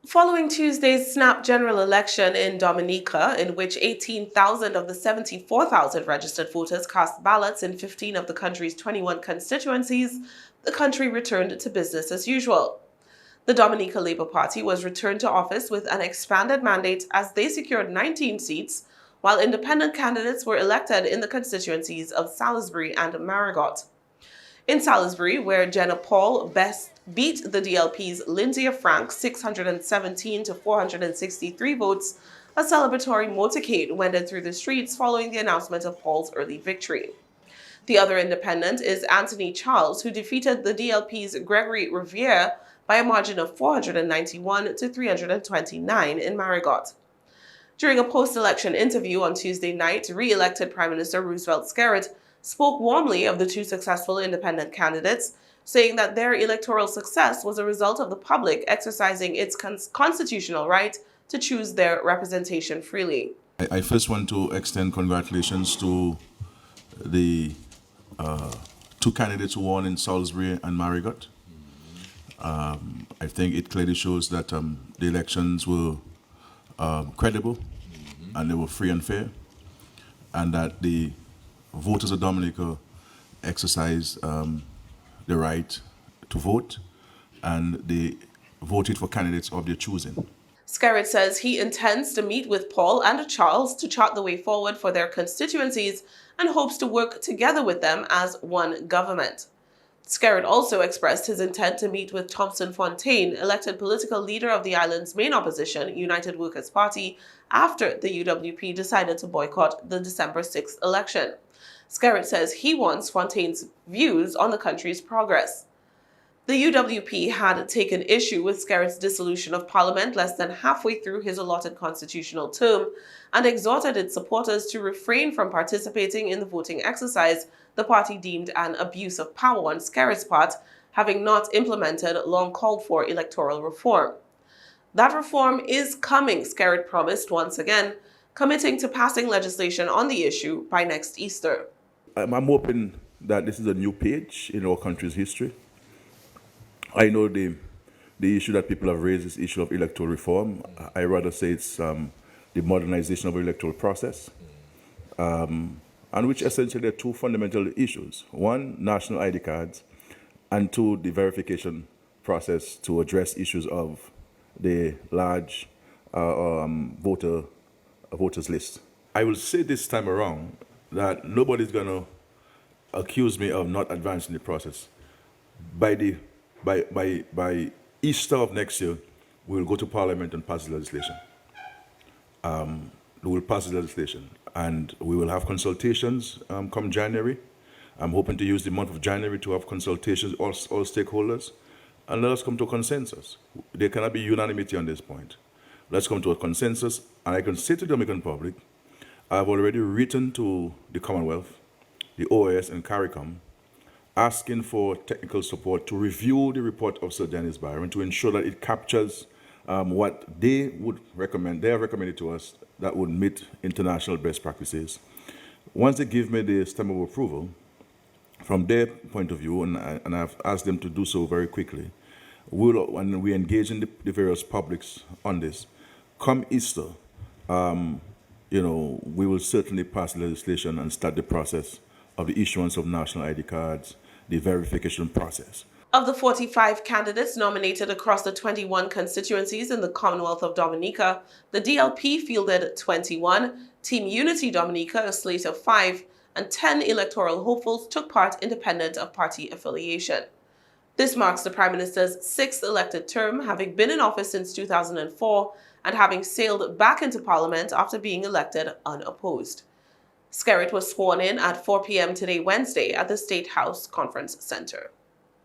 Following Tuesday's snap general election in Dominica, in which 18,000 of the 74,000 registered voters cast ballots in 15 of the country's 21 constituencies, the country returned to business as usual. The Dominica Labour Party was returned to office with an expanded mandate as they secured 19 seats, while independent candidates were elected in the constituencies of Salisbury and Marigot. In Salisbury, where Jenna Paul beat the DLP's Lindsay Frank 617 to 463 votes, a celebratory motorcade wended through the streets following the announcement of Paul's early victory. The other independent is Anthony Charles, who defeated the DLP's Gregory Riviere by a margin of 491 to 329 in Marigot. During a post-election interview on Tuesday night, re-elected Prime Minister Roosevelt Skerritt spoke warmly of the two successful independent candidates, saying that their electoral success was a result of the public exercising its constitutional right to choose their representation freely. I first want to extend congratulations to the two candidates who won in Salisbury and Marigot. I think it clearly shows that the elections were credible and they were free and fair, and that the voters of Dominica exercised the right to vote, and they voted for candidates of their choosing. Skerritt says he intends to meet with Paul and Charles to chart the way forward for their constituencies and hopes to work together with them as one government. Skerritt also expressed his intent to meet with Thompson Fontaine, elected political leader of the island's main opposition, United Workers' Party, after the UWP decided to boycott the December 6th election. Skerritt says he wants Fontaine's views on the country's progress. The UWP had taken issue with Skerritt's dissolution of parliament less than halfway through his allotted constitutional term and exhorted its supporters to refrain from participating in the voting exercise the party deemed an abuse of power on Skerritt's part, having not implemented long-called-for electoral reform. That reform is coming, Skerritt promised once again, committing to passing legislation on the issue by next Easter. I'm hoping that this is a new page in our country's history. I know the issue that people have raised is the issue of electoral reform. I rather say it's the modernization of the electoral process, and which essentially are two fundamental issues. One, national ID cards, and two, the verification process to address issues of the large voters list. I will say this time around that nobody's going to accuse me of not advancing the process. By Easter of next year, we will go to Parliament and pass the legislation. We will pass the legislation, and we will have consultations come January. I'm hoping to use the month of January to have consultations with all stakeholders, and let us come to a consensus. There cannot be unanimity on this point. Let's come to a consensus, and I can say to the Dominican public, I've already written to the Commonwealth, the OAS and CARICOM, asking for technical support to review the report of Sir Dennis Byron to ensure that it captures what they would recommend, they have recommended to us that would meet international best practices. Once they give me the stamp of approval, from their point of view, and I've asked them to do so very quickly, when we engage in the various publics on this, come Easter, we will certainly pass legislation and start the process of the issuance of national ID cards, the verification process. Of the 45 candidates nominated across the 21 constituencies in the Commonwealth of Dominica, the DLP fielded 21, Team Unity Dominica a slate of 5, and 10 electoral hopefuls took part independent of party affiliation. This marks the Prime Minister's 6th elected term, having been in office since 2004 and having sailed back into Parliament after being elected unopposed. Skerritt was sworn in at 4 p.m. today, Wednesday, at the State House Conference Center.